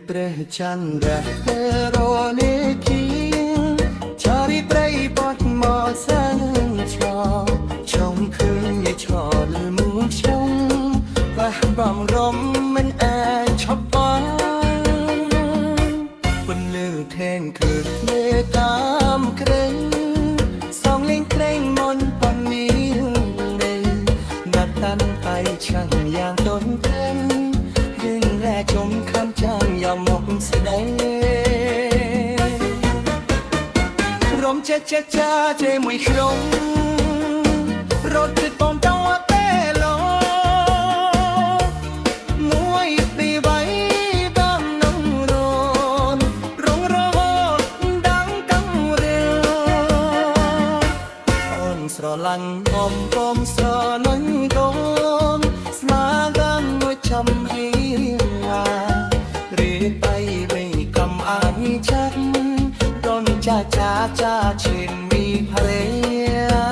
ព្រះចន្ទររនេគីឆារីប្រៃបត់មកសានឆោចង់ឃើញឆោលមួងខ្ញុំបះបំរំមិនអាចឈប់បានពន្លឺថែងគឺមេតាមក្រែងសងលេងក្រែងមនប៉ុននេះណាត់តាន់ไปช่างយ៉ាងតនតែនយើងแลជុំខំចាំយ៉ាងមកស្ដីរំចេះជាមួយខ្ញុំរត់ទៅបងតោតែឡោមួយពីវៃតាមនងរនរងរហូតដាំងកំរៀលអូនស្រឡាញ់អមកុំស្រលាញ់កូនស្មាកាន់មួយចំហៀងរៀបไปไม่กำអายชัดดนจ้าเช่นมีภรรยา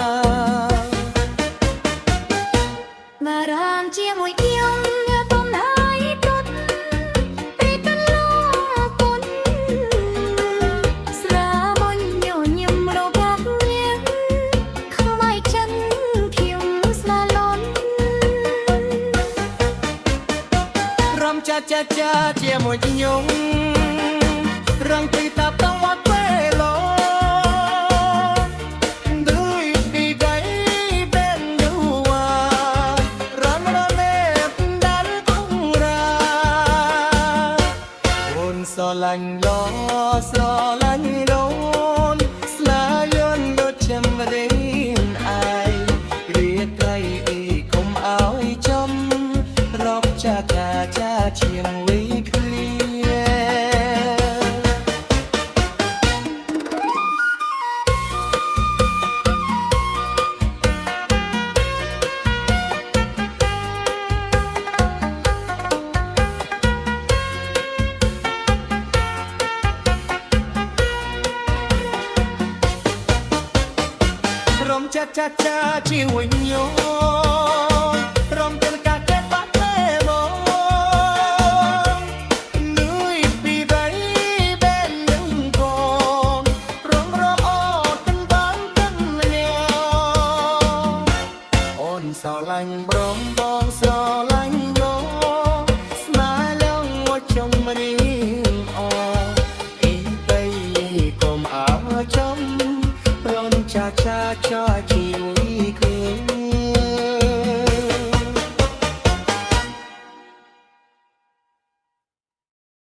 มารามជាមួយខ្ញុំតំណាយទុតពេលកន្លងគុណស្រាមុនញញឹមរបស់ខ្ញុំខ្វាយចិនខ្ញុំស្លាលន់រំចាជាមួយខ្ញុំរងពីតាប់តវត្តពេលឡដូចពីដៃbên đua rắn nếp đắn không ra ôn so lạnh lo so lạnh đốn lá yon đốt châm đến ai riết cây không áo chấm róc cha chiềng quýរំចាជាមួយខ្ញុំរំទៅកាកែបាត់ទេមកនួយពីដៃbênនឹងកូនរងរអទាំងបានទាំងញ៉ាអូនស្រឡាញ់ប្រំបងស្រឡាញ់បងស្មាលងមកចំរៀងអអីបីកុំអើចំរំចាជី